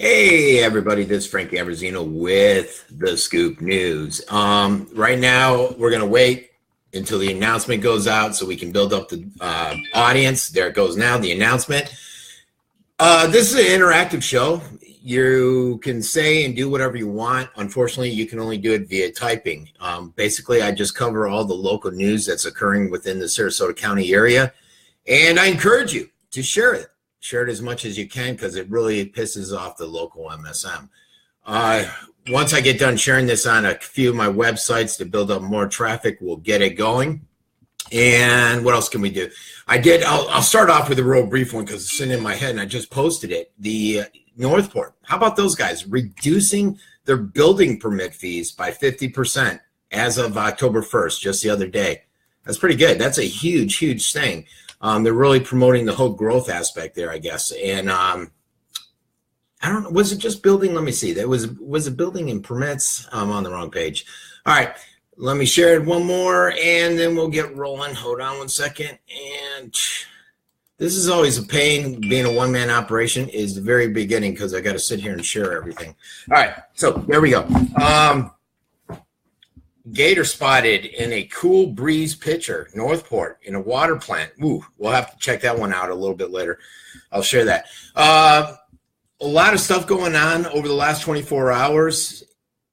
Hey everybody, this is Frankie Abbruzzino with the Scoop News. Right now, we're going to wait until the announcement goes out so we can build up the audience. There it goes now, the announcement. This is an interactive show. You can say and do whatever you want. Unfortunately, you can only do it via typing. Basically, I just cover all the local news that's occurring within the Sarasota County area, and I encourage you to share it. Share it as much as you can because it really pisses off the local MSM. Once I get done sharing this on a few of my websites to build up more traffic, we'll get it going. And what else can we do? I'll start off with a real brief one because it's sitting in my head and I just posted it. The Northport, how about those guys reducing their building permit fees by 50% as of October 1st, just the other day? That's pretty good. That's a huge, huge thing. They're really promoting the whole growth aspect there, I guess. And I don't know, was it just building? Let me see. Was it building and permits? I'm on the wrong page. All right, let me share it one more, and then we'll get rolling. Hold on one second. And this is always a pain. Being a one-man operation is the very beginning because I got to sit here and share everything. All right, so there we go. Gator spotted in a cool breeze pitcher, Northport, in a water plant. Ooh, we'll have to check that one out a little bit later. I'll share that. A lot of stuff going on over the last 24 hours.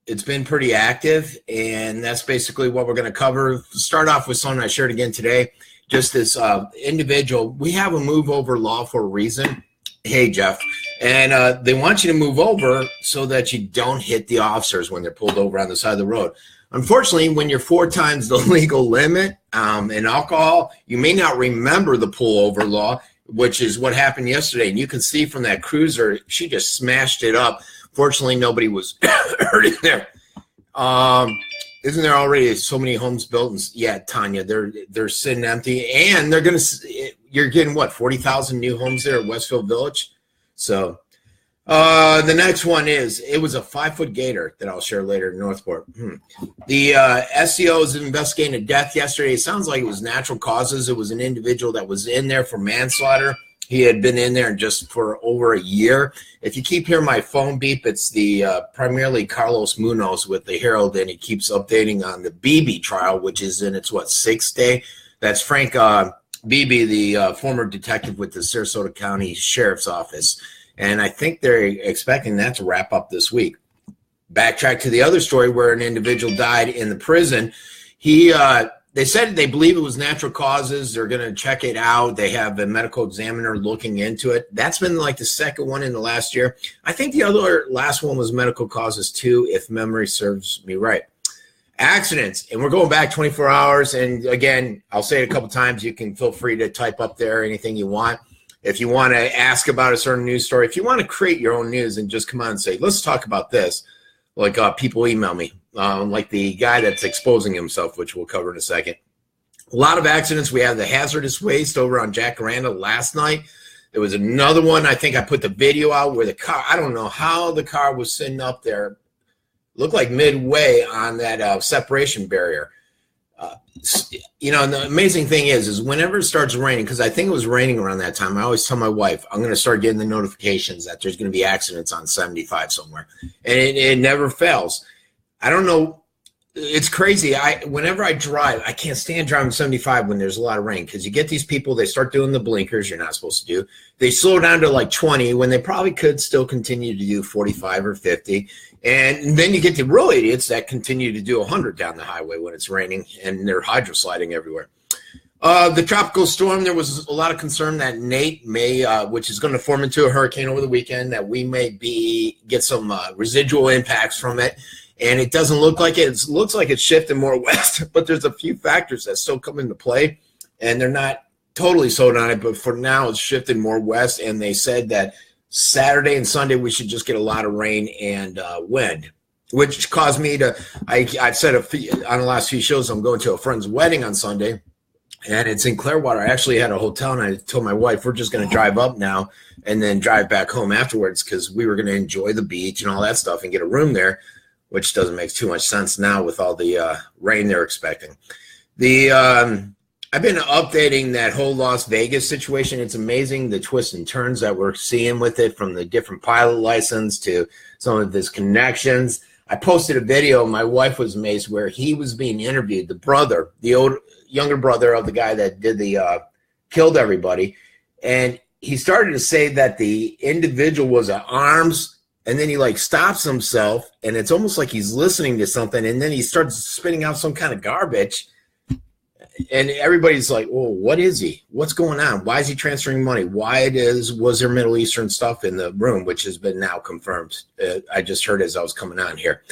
It's been pretty active, and that's basically what we're going to cover. Start off with something I shared again today. Just this individual. We have a move over law for a reason. Hey, Jeff. And they want you to move over so that you don't hit the officers when they're pulled over on the side of the road. Unfortunately, when you're 4 times the legal limit in alcohol, you may not remember the pullover law, which is what happened yesterday. And you can see from that cruiser, she just smashed it up. Fortunately, nobody was hurt in there. Isn't there already so many homes built? And, yeah, Tanya, they're sitting empty. And they're going to – you're getting, what, 40,000 new homes there at Westfield Village? So – the next one it was a 5-foot gator that I'll share later in Northport. The SEO is investigating a death yesterday. It sounds like it was natural causes. It was an individual that was in there for manslaughter. He had been in there just for over a year. If you keep hearing my phone beep, it's the primarily Carlos Munoz with the Herald, and he keeps updating on the BB trial, which is in its, 6th day. That's Frank Beebe, the former detective with the Sarasota County Sheriff's Office. And I think they're expecting that to wrap up this week. Backtrack to the other story where an individual died in the prison. They said they believe it was natural causes. They're going to check it out. They have a medical examiner looking into it. That's been like the second one in the last year. I think the other last one was medical causes too, if memory serves me right. Accidents, and we're going back 24 hours. And again, I'll say it a couple times. You can feel free to type up there anything you want. If you want to ask about a certain news story, if you want to create your own news and just come on and say, let's talk about this, like people email me, like the guy that's exposing himself, which we'll cover in a second. A lot of accidents. We had the hazardous waste over on Jacaranda last night. There was another one. I think I put the video out where the car, I don't know how the car was sitting up there, looked like midway on that separation barrier. And the amazing thing is whenever it starts raining, because I think it was raining around that time, I always tell my wife, I'm going to start getting the notifications that there's going to be accidents on 75 somewhere. And it never fails. I don't know. It's crazy. Whenever I drive, I can't stand driving 75 when there's a lot of rain because you get these people, they start doing the blinkers you're not supposed to do. They slow down to like 20 when they probably could still continue to do 45 or 50. And then you get the real idiots that continue to do 100 down the highway when it's raining and they're hydrosliding everywhere. The tropical storm, there was a lot of concern that Nate may, which is going to form into a hurricane over the weekend, that we may get some residual impacts from it. And it doesn't look like it. It looks like it's shifting more west, but there's a few factors that still come into play, and they're not totally sold on it. But for now, it's shifting more west, and they said that Saturday and Sunday we should just get a lot of rain and wind, which caused me to – I've said on the last few shows I'm going to a friend's wedding on Sunday, and it's in Clearwater. I actually had a hotel, and I told my wife we're just going to drive up now and then drive back home afterwards because we were going to enjoy the beach and all that stuff and get a room there, which doesn't make too much sense now with all the rain they're expecting. The I've been updating that whole Las Vegas situation. It's amazing the twists and turns that we're seeing with it, from the different pilot license to some of his connections. I posted a video, my wife was amazed, where he was being interviewed, the brother, the younger brother of the guy that did the killed everybody. And he started to say that the individual was at arms, and then he like stops himself, and it's almost like he's listening to something, and then he starts spitting out some kind of garbage. And everybody's like, well, what is he? What's going on? Why is he transferring money? Why was there Middle Eastern stuff in the room, which has been now confirmed? I just heard as I was coming on here.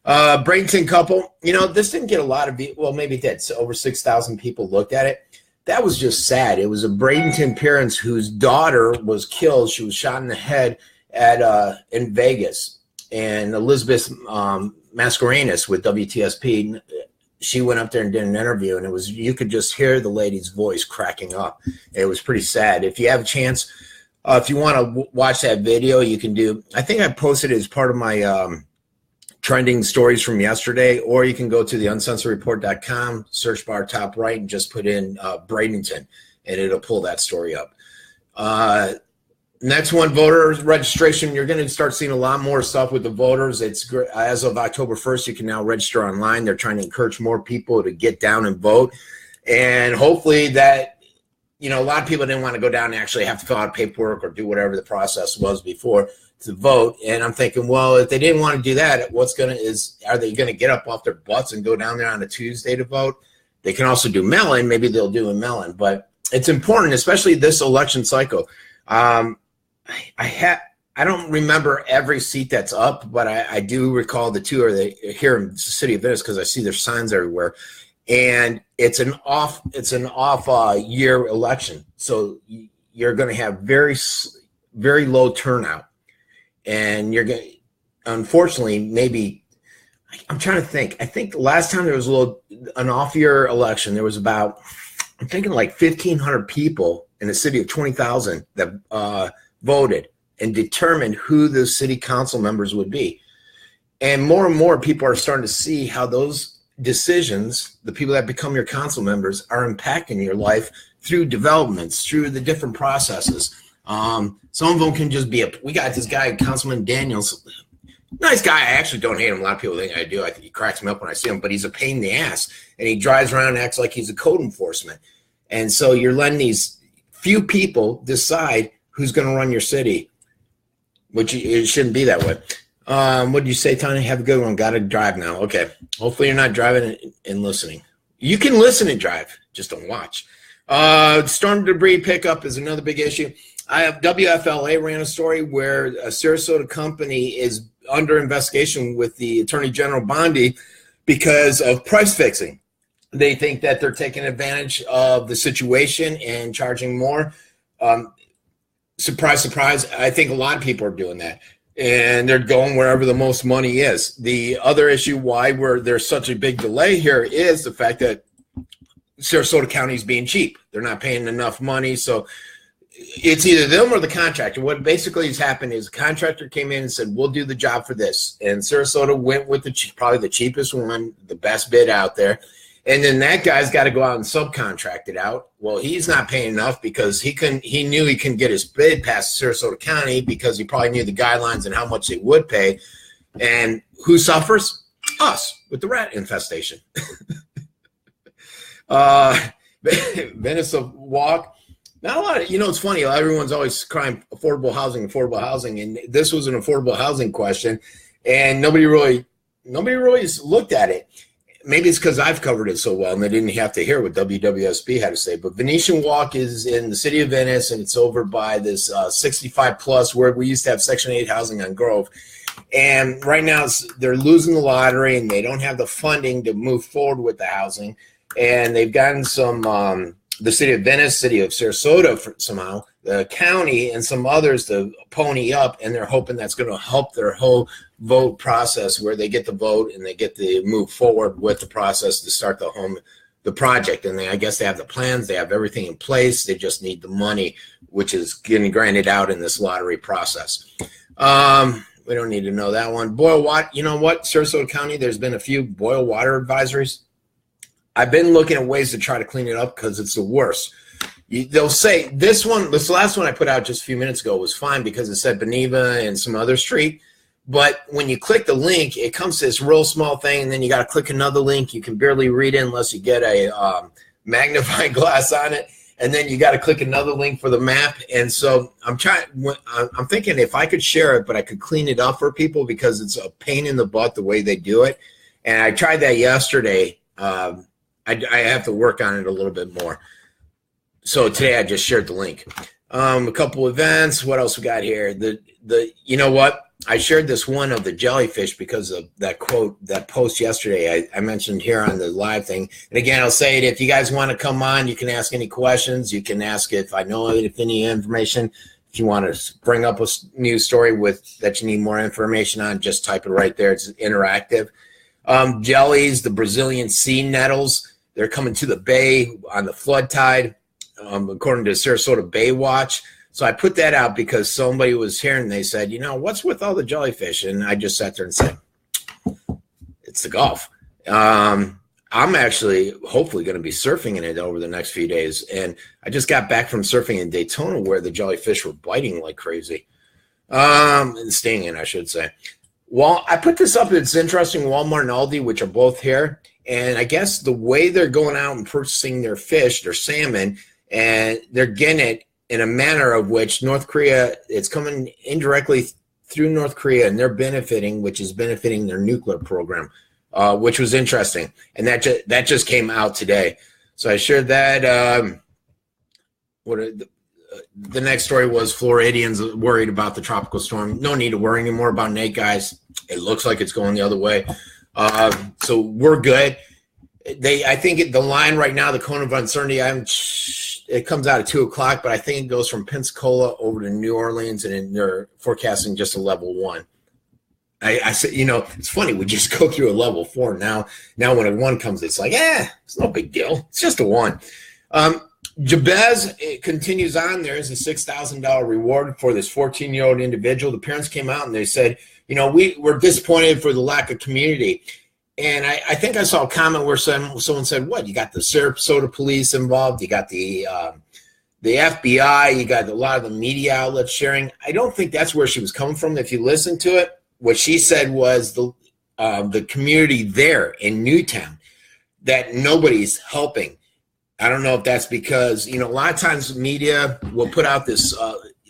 Bradenton couple, this didn't get a lot of, well, maybe it did. So over 6,000 people looked at it. That was just sad. It was a Bradenton parent whose daughter was killed. She was shot in the head in Vegas. And Elizabeth Mascarenas with WTSP, she went up there and did an interview, and you could just hear the lady's voice cracking up. It was pretty sad. If you have a chance, if you want to watch that video, you can do. I think I posted it as part of my trending stories from yesterday, or you can go to the uncensoredreport.com, search bar top right, and just put in Bradenton, and it'll pull that story up. Next one, voter registration. You're going to start seeing a lot more stuff with the voters. It's as of October 1st, you can now register online. They're trying to encourage more people to get down and vote. And hopefully that, a lot of people didn't want to go down and actually have to fill out paperwork or do whatever the process was before to vote. And I'm thinking, well, if they didn't want to do that, are they going to get up off their butts and go down there on a Tuesday to vote? They can also do mail-in. Maybe they'll do a mail-in. But it's important, especially this election cycle. I don't remember every seat that's up, but I do recall the two are here in the city of Venice, because I see their signs everywhere, and it's an off year election, so you're going to have very, very low turnout, and you're going, unfortunately, maybe I'm trying to think. I think the last time there was an off year election, there was about, I'm thinking like 1,500 people in a city of 20,000 that voted and determined who the city council members would be. And more people are starting to see how those decisions, the people that become your council members, are impacting your life through developments, through the different processes. Some of them can just be we got this guy, Councilman Daniels, nice guy. I actually don't hate him. A lot of people think I do. I think he cracks me up when I see him, but he's a pain in the ass, and he drives around and acts like he's a code enforcement. And so you're letting these few people decide who's going to run your city, which it shouldn't be that way. What did you say, Tony? Have a good one. Got to drive now. Okay. Hopefully you're not driving and listening. You can listen and drive, just don't watch. Storm debris pickup is another big issue. I have WFLA ran a story where a Sarasota company is under investigation with the Attorney General Bondi because of price fixing. They think that they're taking advantage of the situation and charging more. Surprise, surprise. I think a lot of people are doing that, and they're going wherever the most money is. The other issue why there's such a big delay here is the fact that Sarasota County is being cheap. They're not paying enough money, so it's either them or the contractor. What basically has happened is the contractor came in and said, we'll do the job for this, and Sarasota went with probably the cheapest one, the best bid out there. And then that guy's got to go out and subcontract it out. Well, he's not paying enough because he knew he couldn't get his bid past Sarasota County because he probably knew the guidelines and how much they would pay. And who suffers? Us, with the rat infestation. Venice Walk. Not a lot of, it's funny. Everyone's always crying affordable housing. And this was an affordable housing question. And nobody really looked at it.Maybe it's because I've covered it so well and they didn't have to hear what WWSB had to say. But Venetian Walk is in the city of Venice, and it's over by this 65 plus where we used to have Section 8 housing on Grove. And right now they're losing the lottery and they don't have the funding to move forward with the housing. And they've gotten some, the city of Venice, city of Sarasota somehow, the county, and some others to pony up, and they're hoping that's going to help their whole vote process where they get the vote and they get to move forward with the process to start the project. And I guess they have the plans, they have everything in place, they just need the money, which is getting granted out in this lottery process. We don't need to know that one. Boil water, you know what, Sarasota County, there's been a few boil water advisories. I've been looking at ways to try to clean it up because it's the worst. They'll say this last one I put out just a few minutes ago was fine because it said Beneva and some other street. But when you click the link, it comes to this real small thing, and then you got to click another link. You can barely read it unless you get a magnifying glass on it. And then you got to click another link for the map. And so I'm thinking if I could share it, but I could clean it up for people because it's a pain in the butt the way they do it. And I tried that yesterday. I have to work on it a little bit more. So today I just shared the link. A couple events. What else we got here? You know what? I shared this one of the jellyfish because of that quote, that post yesterday I mentioned here on the live thing. And again, I'll say it, if you guys want to come on, you can ask any questions. You can ask if I know if any information. If you want to bring up a news story that you need more information on, just type it right there. It's interactive. Jellies, the Brazilian sea nettles, they're coming to the bay on the flood tide, according to Sarasota Bay Watch. So I put that out because somebody was here and they said, you know, what's with all the jellyfish? And I just sat there and said, it's the Gulf. I'm actually hopefully going to be surfing in it over the next few days. And I just got back from surfing in Daytona where the jellyfish were biting like crazy. And stinging, I should say. Well, I put this up. It's interesting. Walmart and Aldi, which are both here. And I guess the way they're going out and purchasing their fish, their salmon, and they're getting it in a manner of which North Korea, it's coming indirectly through North Korea, and they're benefiting, which is benefiting their nuclear program, which was interesting. And that just came out today. So I shared that. The next story was Floridians worried about the tropical storm. No need to worry anymore about Nate, guys. It looks like it's going the other way. So we're good. I think the line right now, the cone of uncertainty, it comes out at 2 o'clock, but I think it goes from Pensacola over to New Orleans, and they're forecasting just a level 1. I said, you know, it's funny. We just go through a level 4 now. Now when a 1 comes, it's like, it's no big deal. It's just a 1. Jabez, it continues on. There is a $6,000 reward for this 14-year-old individual. The parents came out and they said, you know, we're disappointed for the lack of community. And I think I saw a comment where someone said, what, you got the Sarasota police involved, you got the FBI, you got a lot of the media outlets sharing. I don't think that's where she was coming from. If you listen to it, what she said was the community there in Newtown, that nobody's helping. I don't know if that's because, you know, a lot of times media will put out this,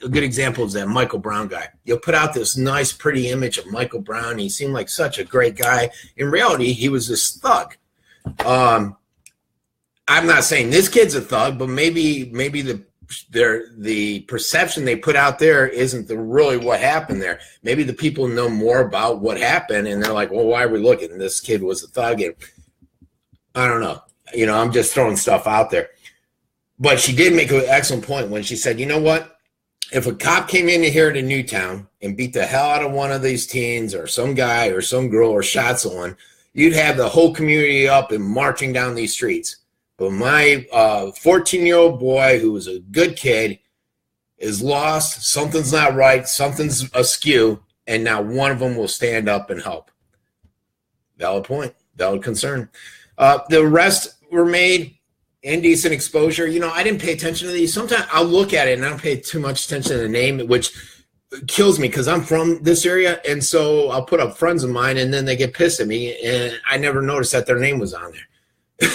a good example is that Michael Brown guy. You'll put out this nice, pretty image of Michael Brown. He seemed like such a great guy. In reality, he was this thug. I'm not saying this kid's a thug, but maybe the perception they put out there isn't really what happened there. Maybe the people know more about what happened, and they're like, well, why are we looking? This kid was a thug. And I don't know. You know, I'm just throwing stuff out there. But she did make an excellent point when she said, you know what? If a cop came in here to Newtown and beat the hell out of one of these teens or some guy or some girl or shot someone, you'd have the whole community up and marching down these streets. But my 14-year-old boy, who was a good kid, is lost. Something's not right. Something's askew. And now one of them will stand up and help. Valid point. Valid concern. The rest were made. Indecent exposure. You know, I didn't pay attention to these. Sometimes I'll look at it and I don't pay too much attention to the name, which kills me because I'm from this area. And so I'll put up friends of mine and then they get pissed at me. And I never noticed that their name was on there,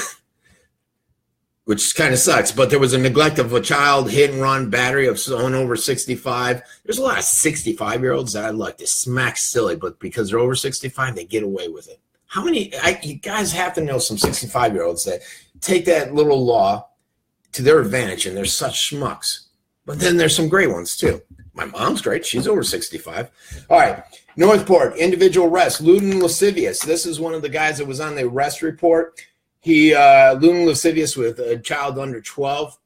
which kind of sucks. But there was a neglect of a child, hit and run, battery of someone over 65. There's a lot of 65-year-olds that I'd like to smack silly, but because they're over 65, they get away with it. How many, you guys have to know some 65-year-olds that take that little law to their advantage, and they're such schmucks. But then there's some great ones, too. My mom's great. She's over 65. All right. Northport, individual arrest. Lewd and lascivious. This is one of the guys that was on the arrest report. He lewd and lascivious with a child under 12.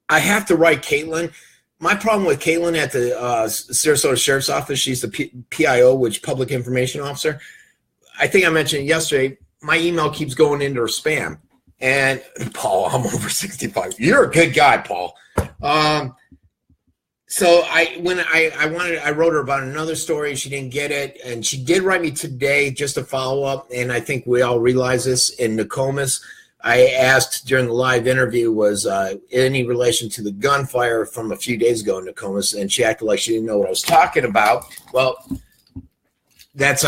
I have to write Caitlin. My problem with Caitlin at the Sarasota Sheriff's Office, she's the PIO, which Public Information Officer. I think I mentioned yesterday, my email keeps going into her spam. And Paul, I'm over 65. You're a good guy, Paul. So I wrote her about another story. She didn't get it, and she did write me today just to follow up. And I think we all realize this in Nokomis. I asked during the live interview, was any relation to the gunfire from a few days ago in Nokomis, and she acted like she didn't know what I was talking about. Well, that's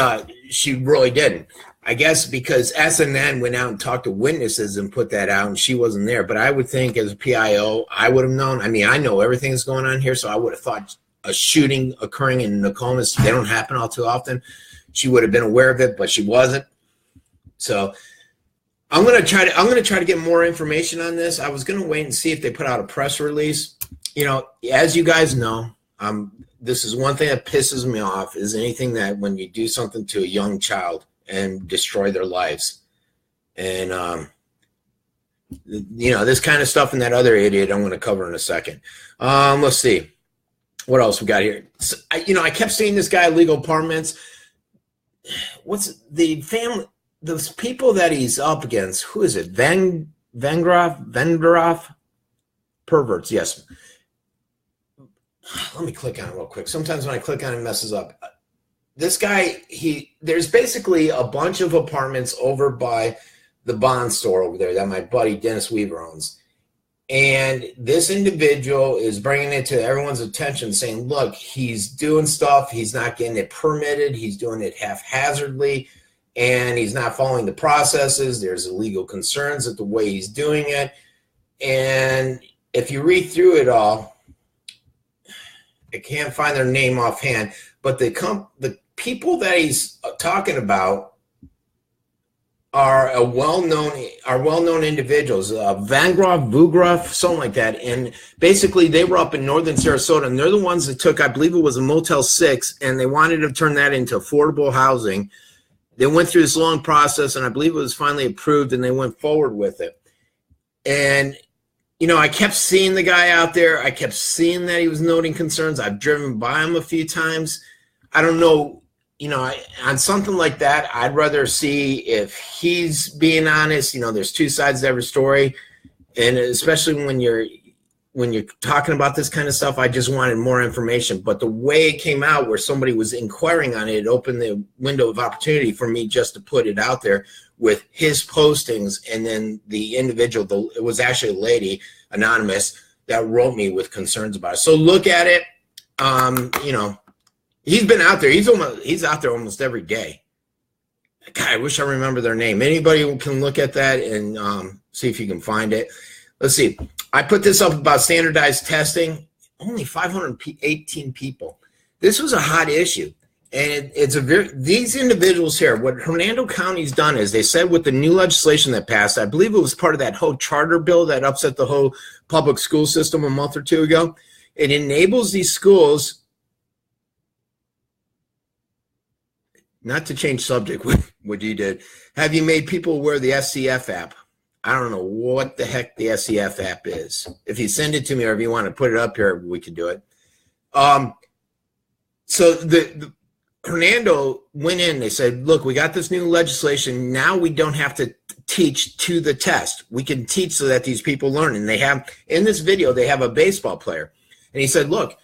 she really didn't. I guess because SNN went out and talked to witnesses and put that out, and she wasn't there. But I would think as a PIO, I would have known. I mean, I know everything that's going on here, so I would have thought a shooting occurring in Nokomis, they don't happen all too often. She would have been aware of it, but she wasn't. So I'm gonna try to get more information on this. I was gonna wait and see if they put out a press release. You know, as you guys know, this is one thing that pisses me off, is anything that when you do something to a young child and destroy their lives. And, you know, this kind of stuff and that other idiot I'm going to cover in a second. Let's see. What else we got here? So, I kept seeing this guy, Legal Apartments. What's the family, those people that he's up against? Who is it? Vengroff? Perverts, yes. Let me click on it real quick. Sometimes when I click on it, it messes up. This guy, there's basically a bunch of apartments over by the Bond store over there that my buddy Dennis Weaver owns. And this individual is bringing it to everyone's attention saying, look, he's doing stuff. He's not getting it permitted. He's doing it haphazardly, and he's not following the processes. There's illegal concerns at the way he's doing it. And if you read through it all, I can't find their name offhand, but the people that he's talking about are well-known individuals, Vugroff, something like that. And basically they were up in northern Sarasota, and they're the ones that took, I believe it was a Motel 6, and they wanted to turn that into affordable housing. They went through this long process, and I believe it was finally approved, and they went forward with it. And I kept seeing the guy out there. I kept seeing that he was noting concerns. I've driven by him a few times. I don't know, on something like that, I'd rather see if he's being honest. There's two sides to every story. And especially when you're talking about this kind of stuff, I just wanted more information. But the way it came out, where somebody was inquiring on it, it opened the window of opportunity for me just to put it out there with his postings. And then the individual, it was actually a lady, anonymous, that wrote me with concerns about it. So look at it. He's been out there. He's out there almost every day. God, I wish I remember their name. Anybody can look at that and see if you can find it. Let's see. I put this up about standardized testing. Only 518 people. This was a hot issue. And these individuals here, what Hernando County's done is they said with the new legislation that passed, I believe it was part of that whole charter bill that upset the whole public school system a month or two ago. It enables these schools, not to change subject with what you did, have you made people aware of the SCF app? I don't know what the heck the SCF app is. If you send it to me or if you want to put it up here, we can do it. So the Hernando went in, they said, look, we got this new legislation. Now we don't have to teach to the test. We can teach so that these people learn. And they have, in this video, they have a baseball player. And he said, look,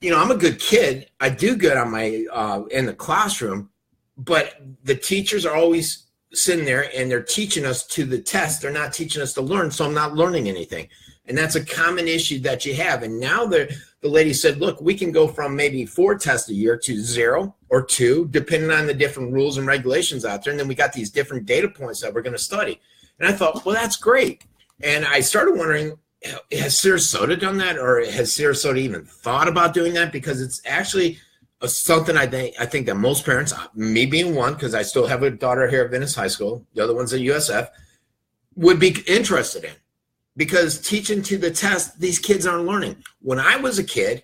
I'm a good kid. I do good on my in the classroom, but the teachers are always sitting there and they're teaching us to the test. They're not teaching us to learn, so I'm not learning anything. And that's a common issue that you have. And now the lady said, look, we can go from maybe 4 tests a year to 0 or 2, depending on the different rules and regulations out there. And then we got these different data points that we're going to study. And I thought, well, that's great. And I started wondering, has Sarasota done that, or has Sarasota even thought about doing that? Because it's actually something I think that most parents, me being one, because I still have a daughter here at Venice High School, the other one's at USF, would be interested in. Because teaching to the test, these kids aren't learning. When I was a kid,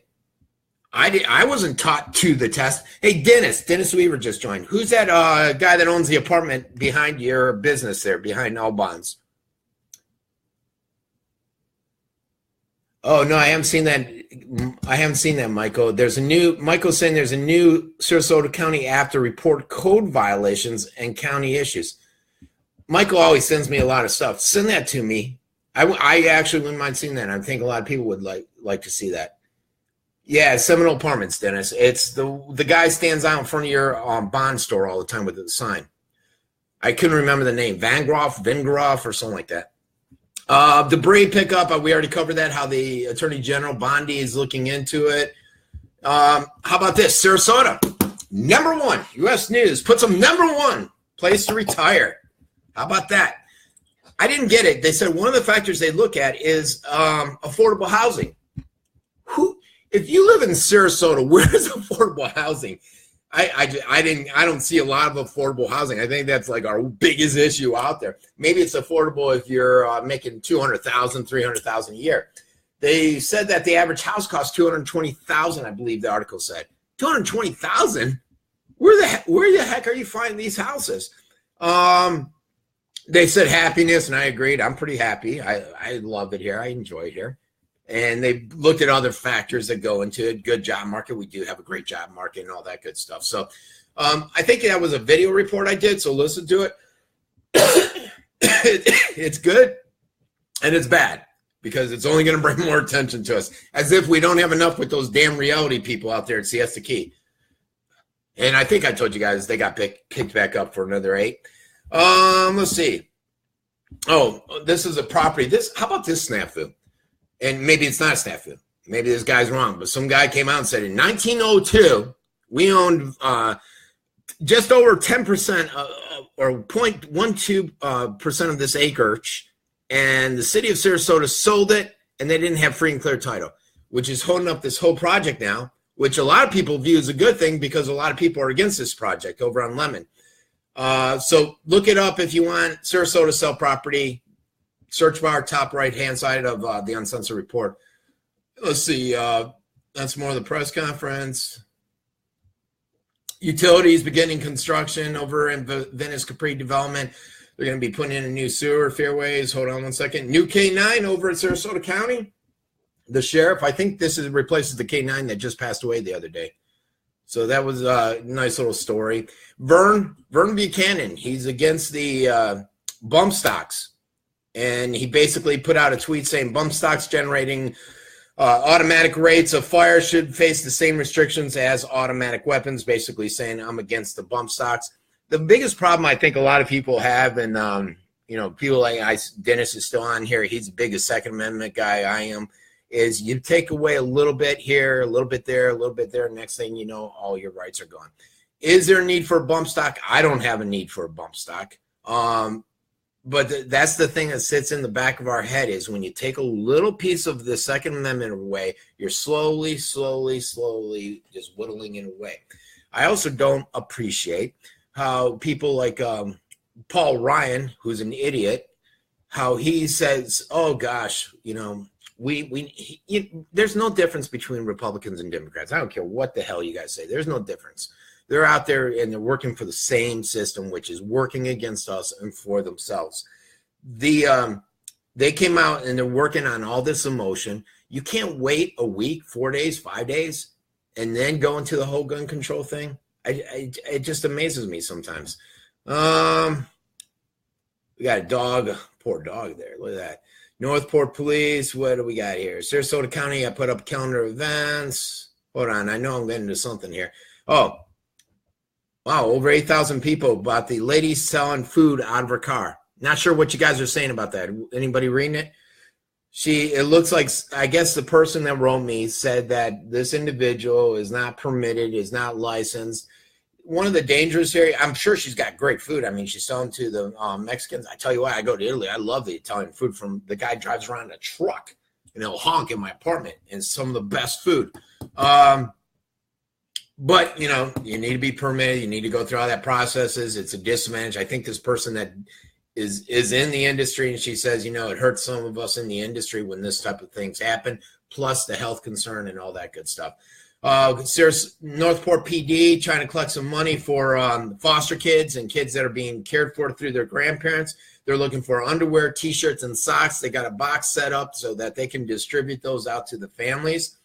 I wasn't taught to the test. Hey, Dennis Weaver just joined. Who's that guy that owns the apartment behind your business there, behind Albon's? Oh, no, I haven't seen that. I haven't seen that, Michael. Michael's saying there's a new Sarasota County app to report code violations and county issues. Michael always sends me a lot of stuff. Send that to me. I actually wouldn't mind seeing that. I think a lot of people would like to see that. Yeah, Seminole Apartments, Dennis. It's the guy stands out in front of your bond store all the time with the sign. I couldn't remember the name. Vingroff, or something like that. Debris pickup, we already covered that, how the Attorney General Bondi is looking into it. How about this? Sarasota, #1, U.S. News, puts them #1 place to retire. How about that? I didn't get it. They said one of the factors they look at is affordable housing. If you live in Sarasota, where's affordable housing? I don't see a lot of affordable housing. I think that's like our biggest issue out there. Maybe it's affordable if you're making $200,000, $300,000 a year. They said that the average house costs $220,000. I believe the article said $220,000. Where the heck are you finding these houses? They said happiness, and I agreed. I'm pretty happy. I love it here. I enjoy it here. And they looked at other factors that go into it. Good job market. We do have a great job market and all that good stuff. So I think that was a video report I did, so listen to it. It's good and it's bad because it's only going to bring more attention to us, as if we don't have enough with those damn reality people out there at Siesta Key. And I think I told you guys they got picked back up for another 8. Let's see. Oh, this is a property. How about this snafu? And maybe it's not a snafu. Maybe this guy's wrong. But some guy came out and said in 1902, we owned just over 10% or 0.12% of this acreage. And the city of Sarasota sold it, and they didn't have free and clear title, which is holding up this whole project now, which a lot of people view as a good thing because a lot of people are against this project over on Lemon. So look it up if you want. Sarasota sell property. Search bar, top right-hand side of the Uncensored report. Let's see. That's more of the press conference. Utilities beginning construction over in Venice Capri Development. They're going to be putting in a new sewer fairways. Hold on one second. New K9 over at Sarasota County. The sheriff, I think this replaces the K9 that just passed away the other day. So that was a nice little story. Vern Buchanan, he's against the bump stocks. And he basically put out a tweet saying bump stocks generating automatic rates of fire should face the same restrictions as automatic weapons, basically saying I'm against the bump stocks. The biggest problem I think a lot of people have, and people like Dennis is still on here, he's the biggest Second Amendment guy I am, is you take away a little bit here, a little bit there, a little bit there, next thing you know, all your rights are gone. Is there a need for a bump stock? I don't have a need for a bump stock. But that's the thing that sits in the back of our head is when you take a little piece of the Second Amendment away, you're slowly just whittling it away. I also don't appreciate how people like Paul Ryan, who's an idiot, how he says, oh, gosh, there's no difference between Republicans and Democrats. I don't care what the hell you guys say. There's no difference. They're out there and they're working for the same system, which is working against us and for themselves. They came out and they're working on all this emotion. You can't wait a week, 4 days, 5 days, and then go into the whole gun control thing. It just amazes me sometimes. We got a dog, poor dog there. Look at that. Northport Police. What do we got here? Sarasota County. I put up calendar events. Hold on. I know I'm getting into something here. Oh. Wow, over 8,000 people bought the lady selling food out of her car. Not sure what you guys are saying about that. Anybody reading it? It looks like, I guess the person that wrote me said that this individual is not permitted, is not licensed. One of the dangers here, I'm sure she's got great food. I mean, she's selling to the Mexicans. I tell you what, I go to Italy. I love the Italian food. From the guy drives around in a truck and he'll honk in my apartment, and some of the best food. But, you need to be permitted. You need to go through all that processes. It's a disadvantage. I think this person that is in the industry, and she says, it hurts some of us in the industry when this type of things happen, plus the health concern and all that good stuff. Northport PD trying to collect some money for foster kids and kids that are being cared for through their grandparents. They're looking for underwear, T-shirts, and socks. They got a box set up so that they can distribute those out to the families.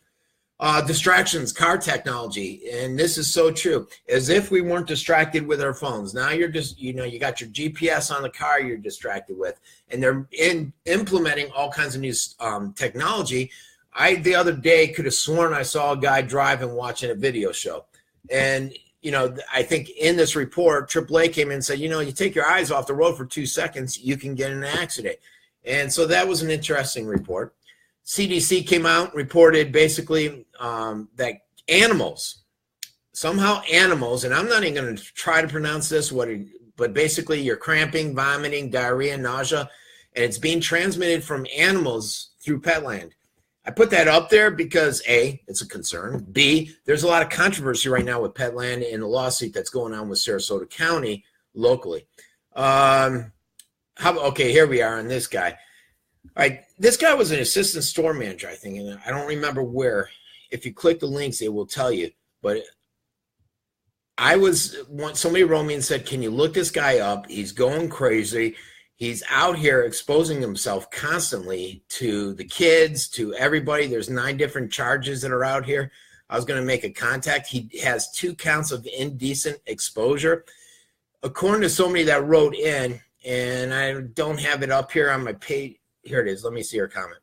Distractions, car technology, and this is so true. As if we weren't distracted with our phones. Now you're just, you got your GPS on the car you're distracted with, and they're implementing all kinds of new technology. I the other day could have sworn I saw a guy driving watching a video show. And, you know, I think in this report, AAA came in and said, you know, you take your eyes off the road for 2 seconds, you can get in an accident. And so that was an interesting report. CDC came out and reported basically that animals, and I'm not even going to try to pronounce this, but basically you're cramping, vomiting, diarrhea, nausea, and it's being transmitted from animals through Petland. I put that up there because A, it's a concern. B, there's a lot of controversy right now with Petland and the lawsuit that's going on with Sarasota County locally. Okay, here we are on this guy. All right, this guy was an assistant store manager, I think, and I don't remember where. If you click the links, it will tell you. But somebody wrote me and said, can you look this guy up? He's going crazy. He's out here exposing himself constantly to the kids, to everybody. There's 9 different charges that are out here. I was going to make a contact. He has 2 counts of indecent exposure. According to somebody that wrote in, and I don't have it up here on my page. Here it is. Let me see her comment.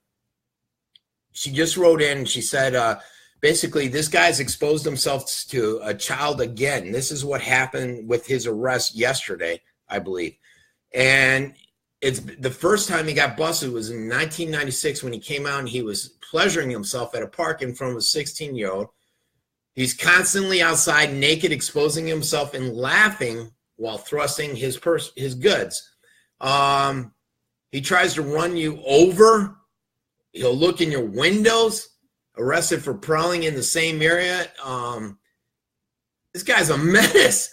She just wrote in and she said, basically, this guy's exposed himself to a child again. This is what happened with his arrest yesterday, I believe. And it's the first time he got busted was in 1996 when he came out and he was pleasuring himself at a park in front of a 16-year-old. He's constantly outside naked, exposing himself and laughing while thrusting his goods. He tries to run you over. He'll look in your windows. Arrested for prowling in the same area. This guy's a menace.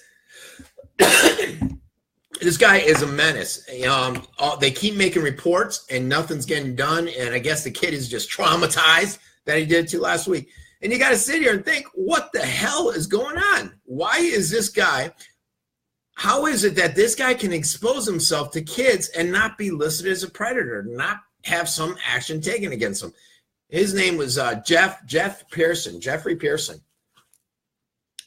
This guy is a menace. They keep making reports and nothing's getting done. And I guess the kid is just traumatized that he did to last week. And you got to sit here and think, what the hell is going on? Why is this guy? How is it that this guy can expose himself to kids and not be listed as a predator, not have some action taken against him? His name was Jeffrey Pearson.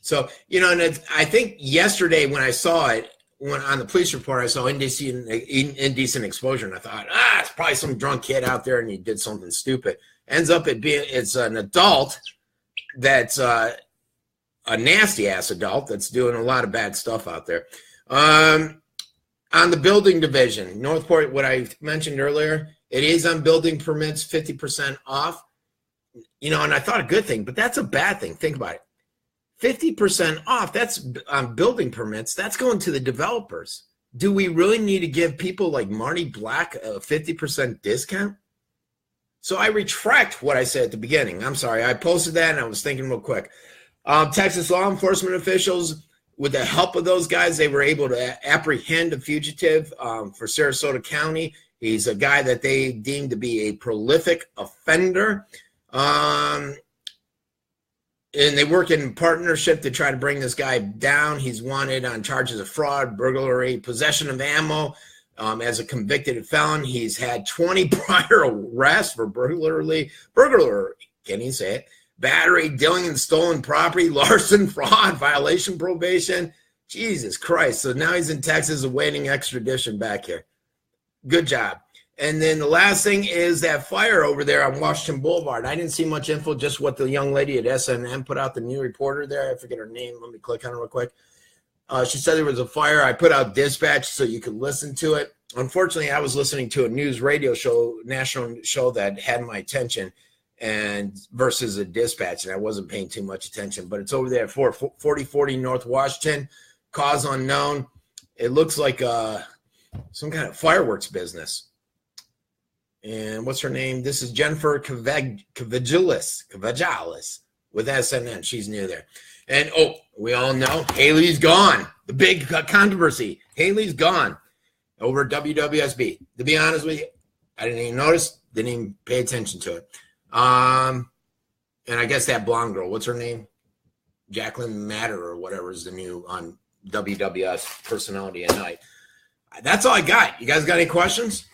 So, you know, and I think yesterday when I saw it, when on the police report, I saw indecent exposure, and I thought, it's probably some drunk kid out there and he did something stupid. Ends up it's an adult that's a nasty ass adult that's doing a lot of bad stuff out there. On the building division, Northport, what I mentioned earlier, it is on building permits, 50% off. You know, and I thought a good thing, but that's a bad thing. Think about it. 50% off, that's on building permits. That's going to the developers. Do we really need to give people like Marty Black a 50% discount? So I retract what I said at the beginning. I'm sorry. I posted that and I was thinking real quick. Texas law enforcement officials, with the help of those guys, they were able to apprehend a fugitive for Sarasota County. He's a guy that they deemed to be a prolific offender. And they work in partnership to try to bring this guy down. He's wanted on charges of fraud, burglary, possession of ammo. As a convicted felon, he's had 20 prior arrests for burglary, can't even say it, battery, dealing in stolen property, larceny, fraud, violation, probation. Jesus Christ. So now he's in Texas awaiting extradition back here. Good job. And then the last thing is that fire over there on Washington Boulevard. I didn't see much info, just what the young lady at SNM put out, the new reporter there. I forget her name. Let me click on it real quick. She said there was a fire. I put out dispatch so you could listen to it. Unfortunately, I was listening to a news radio show, national show that had my attention and versus a dispatch, and I wasn't paying too much attention. But it's over there at 4040 North Washington. Cause unknown. It looks like some kind of fireworks business. And what's her name? This is Jennifer Cavajalis with SNN. She's new there. And, we all know Haley's gone. The big controversy. Haley's gone over at WWSB. To be honest with you, I didn't even notice, didn't even pay attention to it. And I guess that blonde girl, what's her name? Jacqueline Matter or whatever is the new on WWS personality at night. That's all I got. You guys got any questions?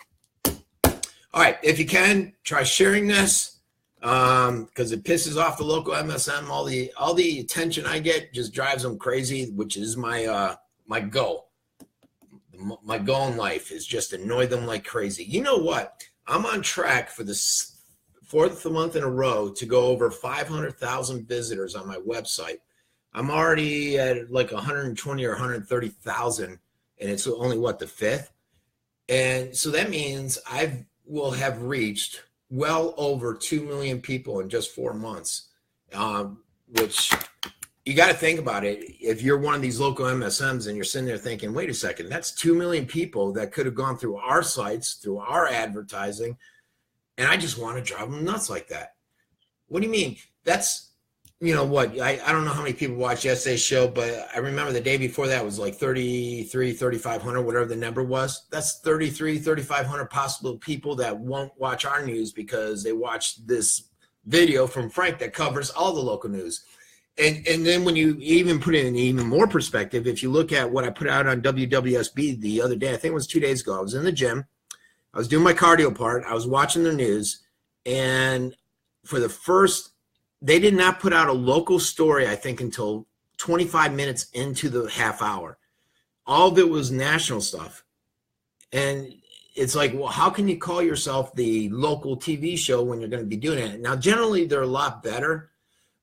All right, if you can, try sharing this because it pisses off the local MSM. All the attention I get just drives them crazy, which is my my goal. My goal in life is just annoy them like crazy. You know what? I'm on track for fourth month in a row to go over 500,000 visitors on my website. I'm already at like 120 or 130,000, and it's only the fifth. And so that means I will have reached well over 2 million people in just 4 months, which you got to think about it. If you're one of these local MSMs and you're sitting there thinking, wait a second, that's 2 million people that could have gone through our sites, through our advertising, and I just want to drive them nuts like that. What do you mean? That's, you know what, I don't know how many people watched yesterday's show, but I remember the day before that was like 3,500, whatever the number was. That's 3,500 possible people that won't watch our news because they watched this video from Frank that covers all the local news. And then when you even put it in even more perspective, if you look at what I put out on WWSB the other day, I think it was 2 days ago, I was in the gym, I was doing my cardio part, I was watching their news, and for the first, they did not put out a local story, I think, until 25 minutes into the half hour. All of it was national stuff. And it's like, well, how can you call yourself the local TV show when you're going to be doing it? Now, generally, they're a lot better.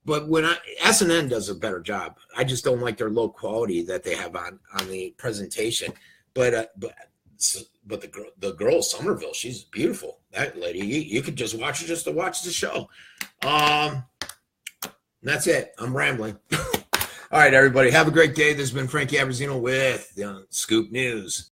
But when SNN does a better job, I just don't like their low quality that they have on the presentation. But the girl Somerville, she's beautiful. That lady, you could just watch her just to watch the show. That's it. I'm rambling. All right, everybody, have a great day. This has been Frankie Abbruzzino with Scoop News.